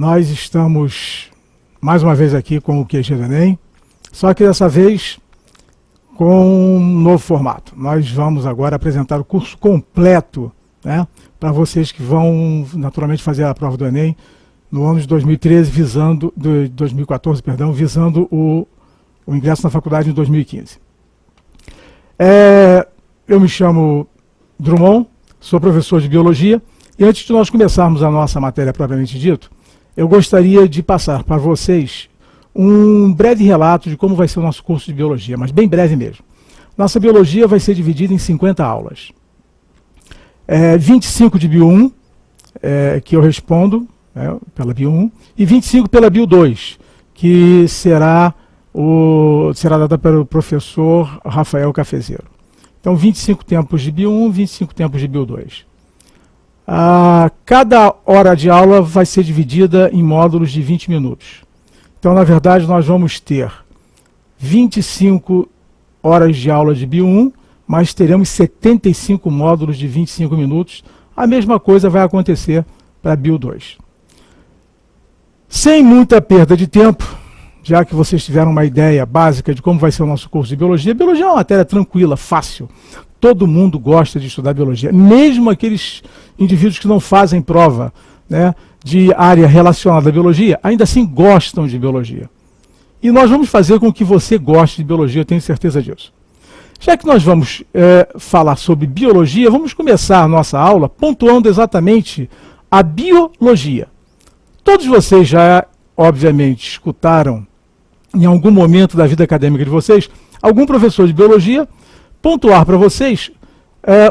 Nós estamos mais uma vez aqui com o QG do Enem, só que dessa vez com um novo formato. Nós vamos agora apresentar o curso completo, né, para vocês que vão naturalmente fazer a prova do Enem no ano de 2014, visando o ingresso na faculdade em 2015. Eu me chamo Drummond, sou professor de Biologia, e antes de nós começarmos a nossa matéria propriamente dito, eu gostaria de passar para vocês um breve relato de como vai ser o nosso curso de Biologia, mas bem breve mesmo. Nossa Biologia vai ser dividida em 50 aulas. 25 de Bio 1, que eu respondo pela Bio 1, e 25 pela Bio 2, que será dada pelo professor Rafael Cafezeiro. Então, 25 tempos de Bio 1, 25 tempos de Bio 2. Cada hora de aula vai ser dividida em módulos de 20 minutos. Então, na verdade, nós vamos ter 25 horas de aula de Bio 1, mas teremos 75 módulos de 25 minutos. A mesma coisa vai acontecer para Bio 2. Sem muita perda de tempo, já que vocês tiveram uma ideia básica de como vai ser o nosso curso de Biologia. Biologia é uma matéria tranquila, fácil. Todo mundo gosta de estudar Biologia, mesmo aqueles indivíduos que não fazem prova, né, de área relacionada à Biologia, ainda assim gostam de Biologia. E nós vamos fazer com que você goste de Biologia, eu tenho certeza disso. Já que nós vamos falar sobre Biologia, vamos começar a nossa aula pontuando exatamente a Biologia. Todos vocês já, obviamente, escutaram em algum momento da vida acadêmica de vocês, algum professor de Biologia pontuar para vocês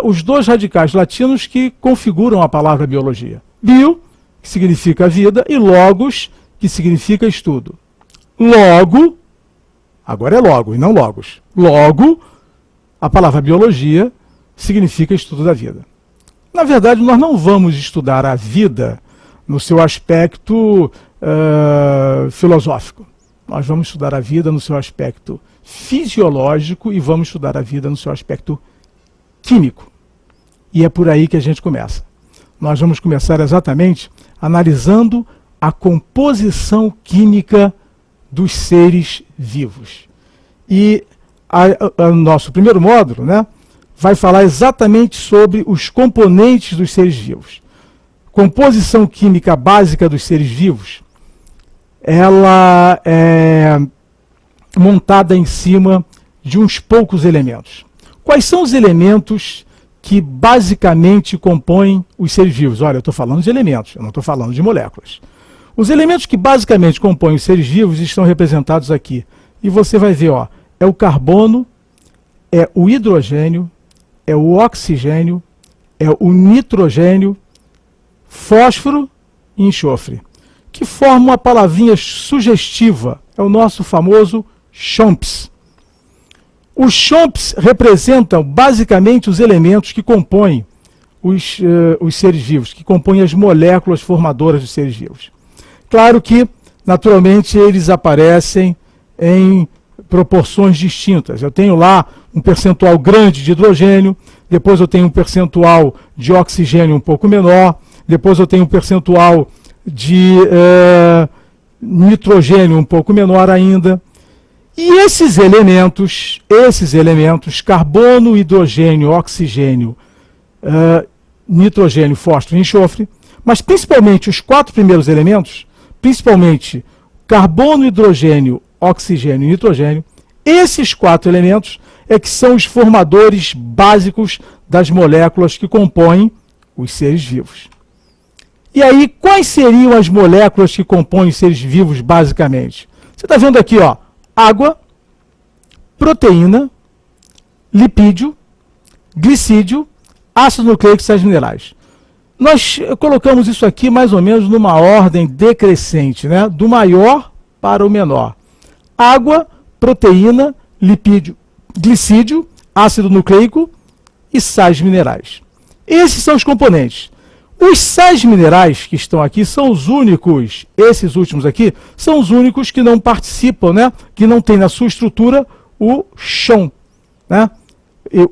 os dois radicais latinos que configuram a palavra Biologia. Bio, que significa vida, e logos, que significa estudo. Logo, agora é logo e não logos. Logo, a palavra Biologia significa estudo da vida. Na verdade, nós não vamos estudar a vida no seu aspecto filosófico. Nós vamos estudar a vida no seu aspecto fisiológico e vamos estudar a vida no seu aspecto químico. E é por aí que a gente começa. Nós vamos começar exatamente analisando a composição química dos seres vivos. E o nosso primeiro módulo, né, vai falar exatamente sobre os componentes dos seres vivos. Composição química básica dos seres vivos, ela é montada em cima de uns poucos elementos. Quais são os elementos que basicamente compõem os seres vivos? Olha, eu estou falando de elementos, eu não estou falando de moléculas. Os elementos que basicamente compõem os seres vivos estão representados aqui. E você vai ver, ó, é o carbono, é o hidrogênio, é o oxigênio, é o nitrogênio, fósforo e enxofre, que formam uma palavrinha sugestiva. É o nosso famoso CHOMPS. Os CHOMPS representam basicamente os elementos que compõem os seres vivos, que compõem as moléculas formadoras dos seres vivos. Claro que, naturalmente, eles aparecem em proporções distintas. Eu tenho lá um percentual grande de hidrogênio, depois eu tenho um percentual de oxigênio um pouco menor, depois eu tenho um percentual de nitrogênio um pouco menor ainda. E esses elementos, carbono, hidrogênio, oxigênio, nitrogênio, fósforo e enxofre, mas principalmente os quatro primeiros elementos, principalmente carbono, hidrogênio, oxigênio e nitrogênio, esses quatro elementos é que são os formadores básicos das moléculas que compõem os seres vivos. E aí, quais seriam as moléculas que compõem os seres vivos basicamente? Você está vendo aqui, ó, água, proteína, lipídio, glicídio, ácido nucleico e sais minerais. Nós colocamos isso aqui mais ou menos numa ordem decrescente, né? Do maior para o menor. Água, proteína, lipídio, glicídio, ácido nucleico e sais minerais. Esses são os componentes. Os sais minerais que estão aqui são os únicos, esses últimos aqui, são os únicos que não participam, né? Que não tem na sua estrutura o CHOM, né?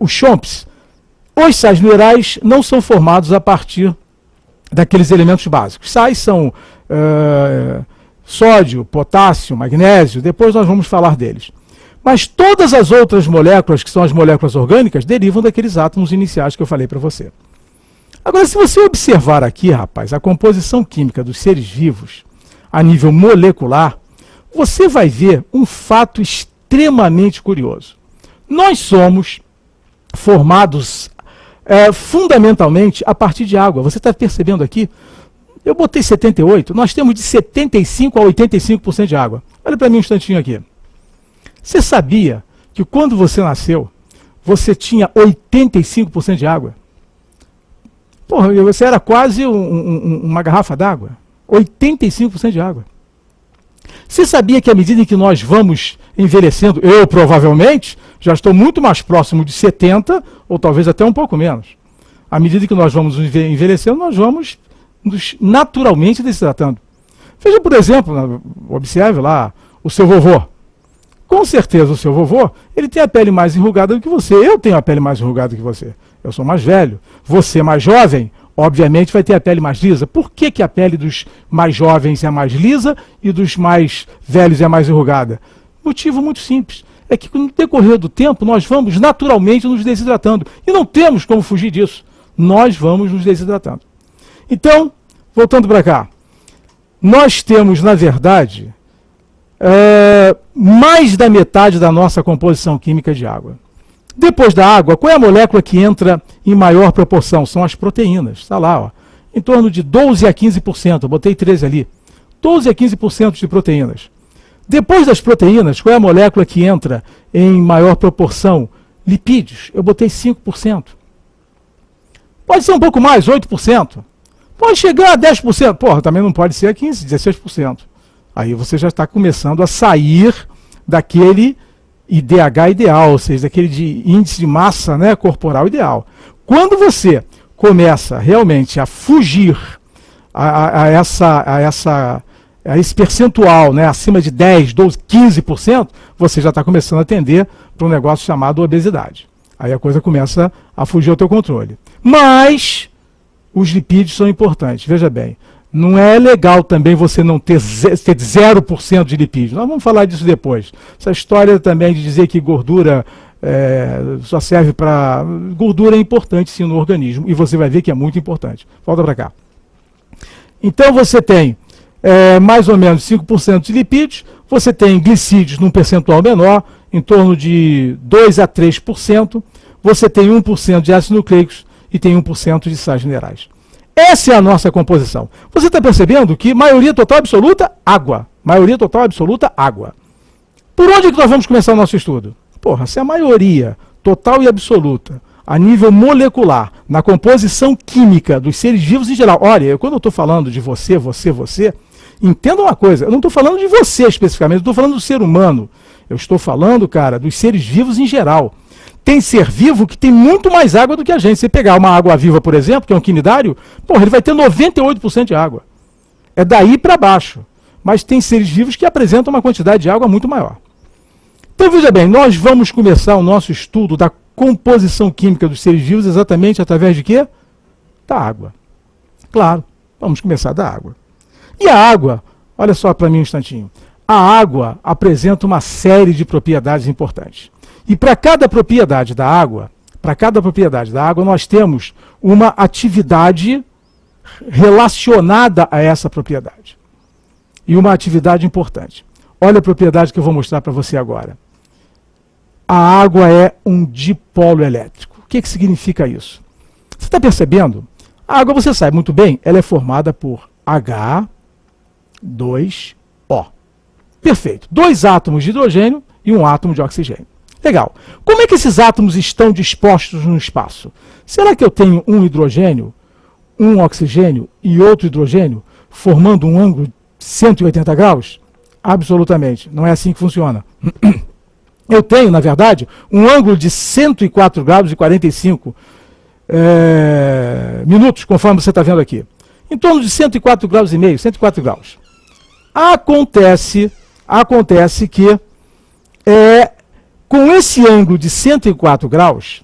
O CHOMPS. Os sais minerais não são formados a partir daqueles elementos básicos. Sais são sódio, potássio, magnésio, depois nós vamos falar deles. Mas todas as outras moléculas, que são as moléculas orgânicas, derivam daqueles átomos iniciais que eu falei para você. Agora, se você observar aqui, rapaz, a composição química dos seres vivos, a nível molecular, você vai ver um fato extremamente curioso. Nós somos formados fundamentalmente a partir de água. Você está percebendo aqui? Eu botei 78, nós temos de 75% a 85% de água. Olha para mim um instantinho aqui. Você sabia que quando você nasceu, você tinha 85% de água? Porra, você era quase uma garrafa d'água. 85% de água. Você sabia que à medida em que nós vamos envelhecendo, eu provavelmente já estou muito mais próximo de 70, ou talvez até um pouco menos. À medida que nós vamos envelhecendo, nós vamos nos naturalmente desidratando. Veja, por exemplo, observe lá o seu vovô. Com certeza o seu vovô, ele tem a pele mais enrugada do que você. Eu tenho a pele mais enrugada do que você. Eu sou mais velho. Você, mais jovem, obviamente vai ter a pele mais lisa. Por que que a pele dos mais jovens é mais lisa e dos mais velhos é mais enrugada? Motivo muito simples. É que no decorrer do tempo nós vamos naturalmente nos desidratando. E não temos como fugir disso. Nós vamos nos desidratando. Então, voltando para cá. Nós temos, na verdade, mais da metade da nossa composição química de água. Depois da água, qual é a molécula que entra em maior proporção? São as proteínas. Está lá, ó, em torno de 12 a 15%. Eu botei 13 ali. 12 a 15% de proteínas. Depois das proteínas, qual é a molécula que entra em maior proporção? Lipídios. Eu botei 5%. Pode ser um pouco mais, 8%. Pode chegar a 10%. Porra, também não pode ser a 15%, 16%. Aí você já está começando a sair daquele IDH ideal, ou seja, daquele índice de massa, né, corporal ideal. Quando você começa realmente a fugir a esse percentual, né, acima de 10%, 12%, 15%, você já está começando a tender para um negócio chamado obesidade. Aí a coisa começa a fugir ao teu controle. Mas os lipídios são importantes, veja bem. Não é legal também você não ter 0% de lipídios. Nós vamos falar disso depois. Essa história também de dizer que gordura só serve para... Gordura é importante sim no organismo, e você vai ver que é muito importante. Volta para cá. Então você tem mais ou menos 5% de lipídios, você tem glicídios num percentual menor, em torno de 2 a 3%, você tem 1% de ácidos nucleicos e tem 1% de sais minerais. Essa é a nossa composição. Você está percebendo que maioria total absoluta, água. Maioria total absoluta, água. Por onde é que nós vamos começar o nosso estudo? Porra, se a maioria total e absoluta, a nível molecular, na composição química dos seres vivos em geral. Olha, quando eu estou falando de você, entenda uma coisa, eu não estou falando de você especificamente, eu estou falando do ser humano. Eu estou falando, cara, dos seres vivos em geral. Tem ser vivo que tem muito mais água do que a gente. Se você pegar uma água viva, por exemplo, que é um quinidário, porra, ele vai ter 98% de água. É daí para baixo. Mas tem seres vivos que apresentam uma quantidade de água muito maior. Então, veja bem, nós vamos começar o nosso estudo da composição química dos seres vivos exatamente através de quê? Da água. Claro, vamos começar da água. E a água, olha só para mim um instantinho. A água apresenta uma série de propriedades importantes. E para cada propriedade da água, nós temos uma atividade relacionada a essa propriedade. E uma atividade importante. Olha a propriedade que eu vou mostrar para você agora. A água é um dipolo elétrico. O que significa isso? Você está percebendo? A água, você sabe muito bem, ela é formada por H2O. Perfeito. 2 átomos de hidrogênio e 1 átomo de oxigênio. Legal. Como é que esses átomos estão dispostos no espaço? Será que eu tenho um hidrogênio, um oxigênio e outro hidrogênio formando um ângulo de 180 graus? Absolutamente. Não é assim que funciona. Eu tenho, na verdade, um ângulo de 104 graus e 45 minutos, conforme você está vendo aqui. Em torno de 104 graus e meio, 104 graus. Acontece que com esse ângulo de 104 graus,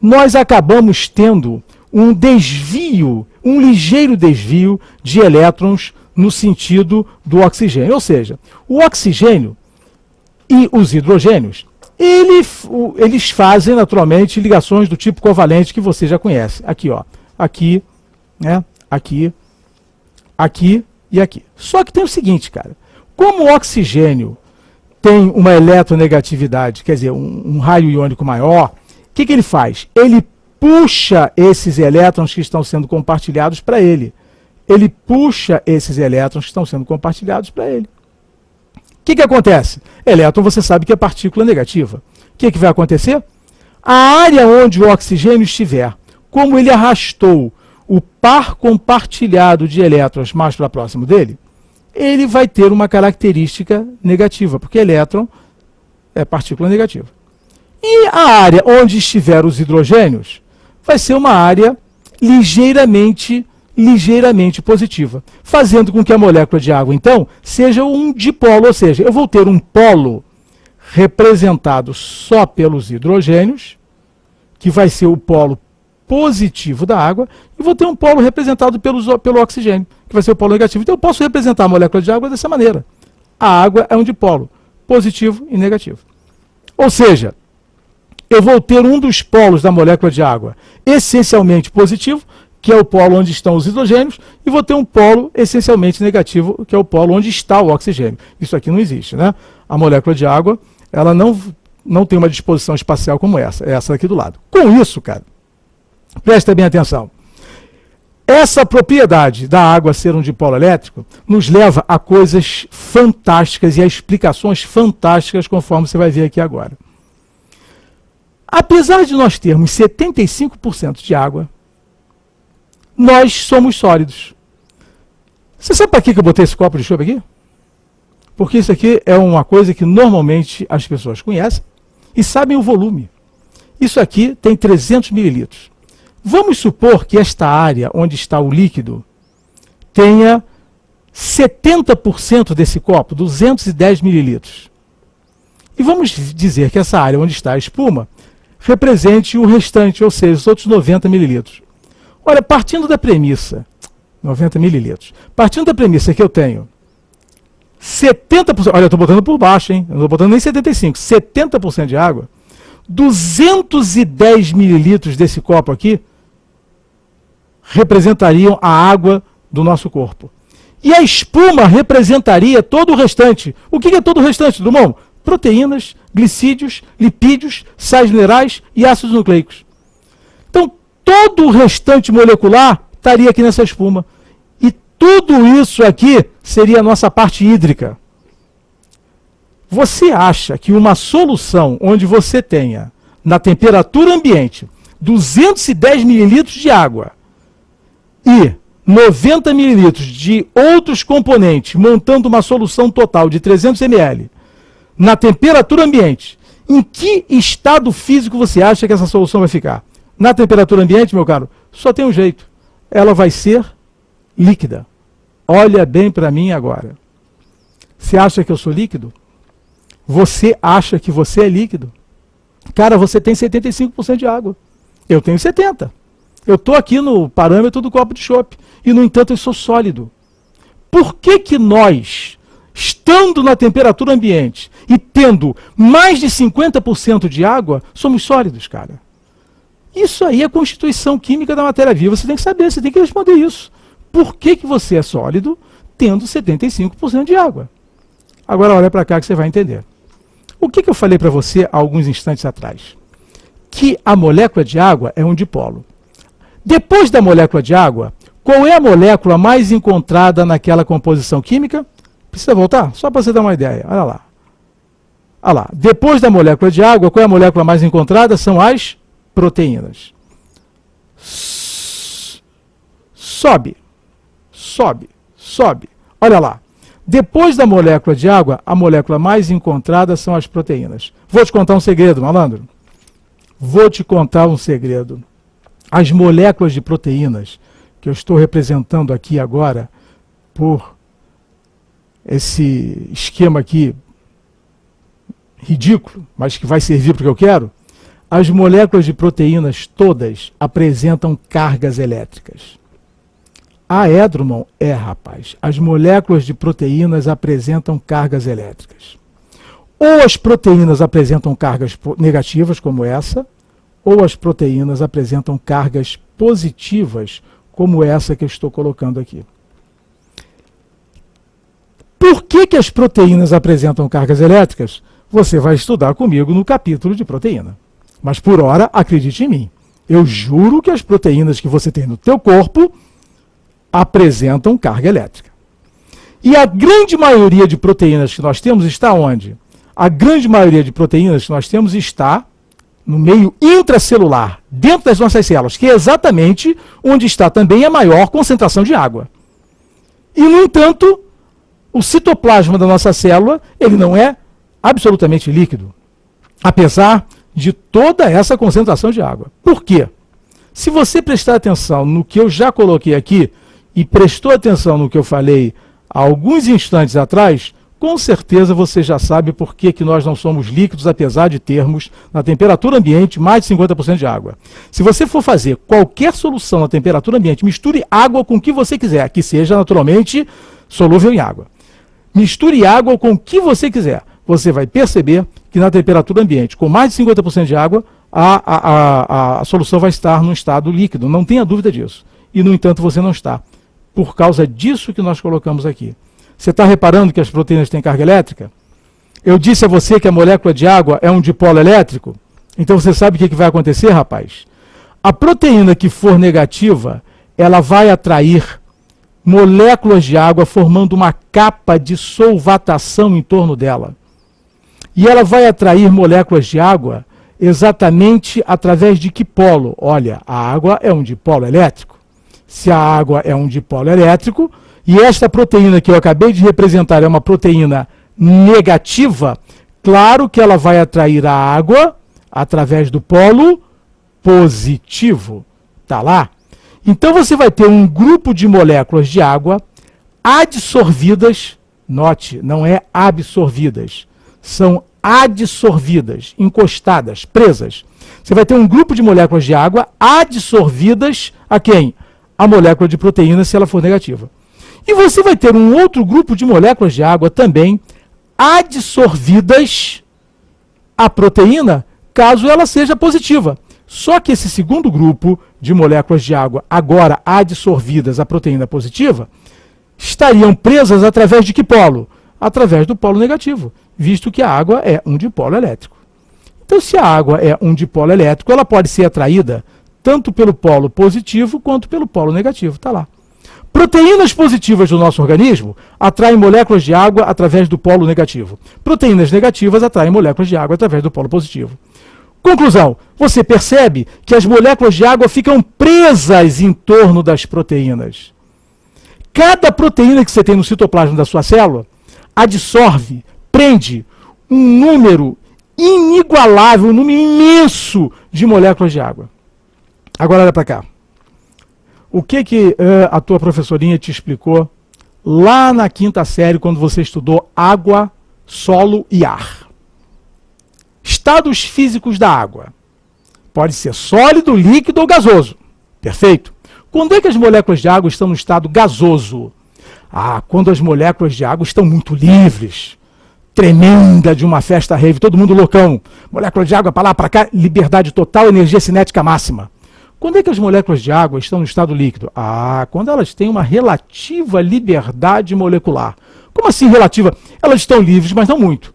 nós acabamos tendo um desvio, um ligeiro desvio de elétrons no sentido do oxigênio. Ou seja, o oxigênio e os hidrogênios, eles fazem naturalmente ligações do tipo covalente que você já conhece. Aqui, ó, aqui, né? Aqui, aqui e aqui. Só que tem o seguinte, cara, como o oxigênio tem uma eletronegatividade, quer dizer, um raio iônico maior, o que ele faz? Ele puxa esses elétrons que estão sendo compartilhados para ele. Ele puxa esses elétrons que estão sendo compartilhados para ele. O que acontece? Elétron, você sabe que é partícula negativa. O que vai acontecer? A área onde o oxigênio estiver, como ele arrastou o par compartilhado de elétrons mais para próximo dele, ele vai ter uma característica negativa, porque elétron é partícula negativa. E a área onde estiver os hidrogênios vai ser uma área ligeiramente positiva, fazendo com que a molécula de água, então, seja um dipolo, ou seja, eu vou ter um polo representado só pelos hidrogênios, que vai ser o polo positivo da água, e vou ter um polo representado pelo oxigênio, que vai ser o polo negativo. Então eu posso representar a molécula de água dessa maneira. A água é um dipolo, positivo e negativo. Ou seja, eu vou ter um dos polos da molécula de água essencialmente positivo, que é o polo onde estão os hidrogênios, e vou ter um polo essencialmente negativo, que é o polo onde está o oxigênio. Isso aqui não existe, né? A molécula de água, ela não tem uma disposição espacial como essa, é essa aqui do lado. Com isso, cara, presta bem atenção. Essa propriedade da água ser um dipolo elétrico nos leva a coisas fantásticas e a explicações fantásticas, conforme você vai ver aqui agora. Apesar de nós termos 75% de água, nós somos sólidos. Você sabe para que eu botei esse copo de chope aqui? Porque isso aqui é uma coisa que normalmente as pessoas conhecem e sabem o volume. Isso aqui tem 300 mililitros. Vamos supor que esta área onde está o líquido tenha 70% desse copo, 210 mililitros. E vamos dizer que essa área onde está a espuma represente o restante, ou seja, os outros 90 mililitros. Olha, partindo da premissa, 90 mililitros, partindo da premissa que eu tenho 70%, olha, eu estou botando por baixo, hein? Eu não estou botando nem 75%, 70% de água, 210 mililitros desse copo aqui representariam a água do nosso corpo. E a espuma representaria todo o restante. O que é todo o restante, Drummond? Proteínas, glicídios, lipídios, sais minerais e ácidos nucleicos. Então, todo o restante molecular estaria aqui nessa espuma. E tudo isso aqui seria a nossa parte hídrica. Você acha que uma solução onde você tenha, na temperatura ambiente, 210 mililitros de água e 90 mililitros de outros componentes, montando uma solução total de 300 ml, na temperatura ambiente, em que estado físico você acha que essa solução vai ficar? Na temperatura ambiente, meu caro, só tem um jeito. Ela vai ser líquida. Olha bem para mim agora. Você acha que eu sou líquido? Você acha que você é líquido? Cara, você tem 75% de água. Eu tenho 70%. Eu estou aqui no parâmetro do copo de chope. E, no entanto, eu sou sólido. Por que nós, estando na temperatura ambiente e tendo mais de 50% de água, somos sólidos, cara? Isso aí é a constituição química da matéria viva. Você tem que saber, você tem que responder isso. Por que você é sólido tendo 75% de água? Agora olha para cá que você vai entender. O que eu falei para você há alguns instantes atrás? Que a molécula de água é um dipolo. Depois da molécula de água, qual é a molécula mais encontrada naquela composição química? Precisa voltar? Só para você dar uma ideia. Olha lá. Olha lá. Depois da molécula de água, qual é a molécula mais encontrada? São as proteínas. Sobe. Sobe. Sobe. Olha lá. Depois da molécula de água, a molécula mais encontrada são as proteínas. Vou te contar um segredo, malandro. Vou te contar um segredo. As moléculas de proteínas, que eu estou representando aqui agora, por esse esquema aqui ridículo, mas que vai servir para o que eu quero, as moléculas de proteínas todas apresentam cargas elétricas. Ah, é, Drummond? É, rapaz. As moléculas de proteínas apresentam cargas elétricas. Ou as proteínas apresentam cargas negativas, como essa, ou as proteínas apresentam cargas positivas, como essa que eu estou colocando aqui. Por que as proteínas apresentam cargas elétricas? Você vai estudar comigo no capítulo de proteína. Mas por hora, acredite em mim. Eu juro que as proteínas que você tem no teu corpo apresentam carga elétrica. E a grande maioria de proteínas que nós temos está onde? A grande maioria de proteínas que nós temos está no meio intracelular, dentro das nossas células, que é exatamente onde está também a maior concentração de água. E, no entanto, o citoplasma da nossa célula, ele não é absolutamente líquido, apesar de toda essa concentração de água. Por quê? Se você prestar atenção no que eu já coloquei aqui e prestou atenção no que eu falei há alguns instantes atrás, com certeza você já sabe por que nós não somos líquidos, apesar de termos, na temperatura ambiente, mais de 50% de água. Se você for fazer qualquer solução na temperatura ambiente, misture água com o que você quiser, que seja naturalmente solúvel em água. Misture água com o que você quiser. Você vai perceber que na temperatura ambiente, com mais de 50% de água, a solução vai estar num estado líquido. Não tenha dúvida disso. E, no entanto, você não está. Por causa disso que nós colocamos aqui. Você está reparando que as proteínas têm carga elétrica? Eu disse a você que a molécula de água é um dipolo elétrico? Então você sabe o que vai acontecer, rapaz? A proteína que for negativa, ela vai atrair moléculas de água formando uma capa de solvatação em torno dela. E ela vai atrair moléculas de água exatamente através de que polo? Olha, a água é um dipolo elétrico. Se a água é um dipolo elétrico, e esta proteína que eu acabei de representar é uma proteína negativa, claro que ela vai atrair a água através do polo positivo. Está lá? Então você vai ter um grupo de moléculas de água adsorvidas, note, não é absorvidas, são adsorvidas, encostadas, presas. Você vai ter um grupo de moléculas de água adsorvidas a quem? A molécula de proteína, se ela for negativa. E você vai ter um outro grupo de moléculas de água também adsorvidas à proteína, caso ela seja positiva. Só que esse segundo grupo de moléculas de água, agora adsorvidas à proteína positiva, estariam presas através de que polo? Através do polo negativo, visto que a água é um dipolo elétrico. Então, se a água é um dipolo elétrico, ela pode ser atraída tanto pelo polo positivo quanto pelo polo negativo. Está lá. Proteínas positivas do nosso organismo atraem moléculas de água através do polo negativo. Proteínas negativas atraem moléculas de água através do polo positivo. Conclusão, você percebe que as moléculas de água ficam presas em torno das proteínas. Cada proteína que você tem no citoplasma da sua célula adsorve, prende um número inigualável, um número imenso de moléculas de água. Agora olha para cá. O que a tua professorinha te explicou lá na quinta série, quando você estudou água, solo e ar? Estados físicos da água. Pode ser sólido, líquido ou gasoso. Perfeito. Quando é que as moléculas de água estão no estado gasoso? Quando as moléculas de água estão muito livres. Tremenda de uma festa rave, todo mundo loucão. Molécula de água para lá, para cá, liberdade total, energia cinética máxima. Quando é que as moléculas de água estão no estado líquido? Quando elas têm uma relativa liberdade molecular. Como assim relativa? Elas estão livres, mas não muito.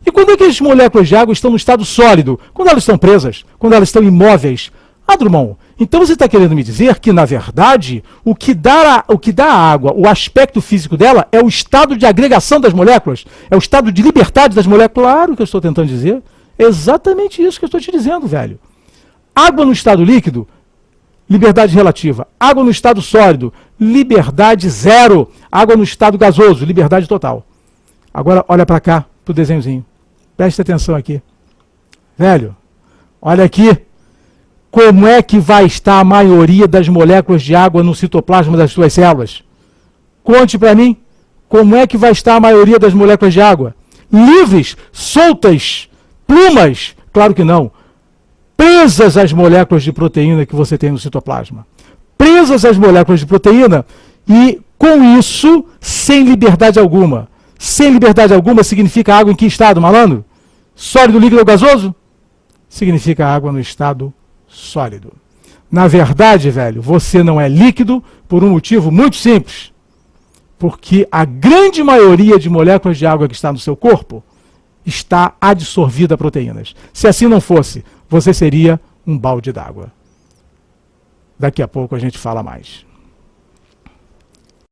E quando é que as moléculas de água estão no estado sólido? Quando elas estão presas, quando elas estão imóveis. Drummond, então você está querendo me dizer que, na verdade, o que dá à água, o aspecto físico dela, é o estado de agregação das moléculas? É o estado de liberdade das moléculas? Claro o que eu estou tentando dizer. É exatamente isso que eu estou te dizendo, velho. Água no estado líquido, liberdade relativa. Água no estado sólido, liberdade zero. Água no estado gasoso, liberdade total. Agora, olha para cá, para o desenhozinho. Preste atenção aqui. Velho, olha aqui. Como é que vai estar a maioria das moléculas de água no citoplasma das suas células? Conte para mim. Como é que vai estar a maioria das moléculas de água? Livres, soltas, plumas? Claro que não. Presas às moléculas de proteína que você tem no citoplasma. presas às moléculas de proteína e, com isso, sem liberdade alguma. Sem liberdade alguma significa água em que estado, malandro? Sólido, líquido ou gasoso? Significa água no estado sólido. Na verdade, velho, você não é líquido por um motivo muito simples. Porque a grande maioria de moléculas de água que está no seu corpo está adsorvida a proteínas. Se assim não fosse, você seria um balde d'água. Daqui a pouco a gente fala mais.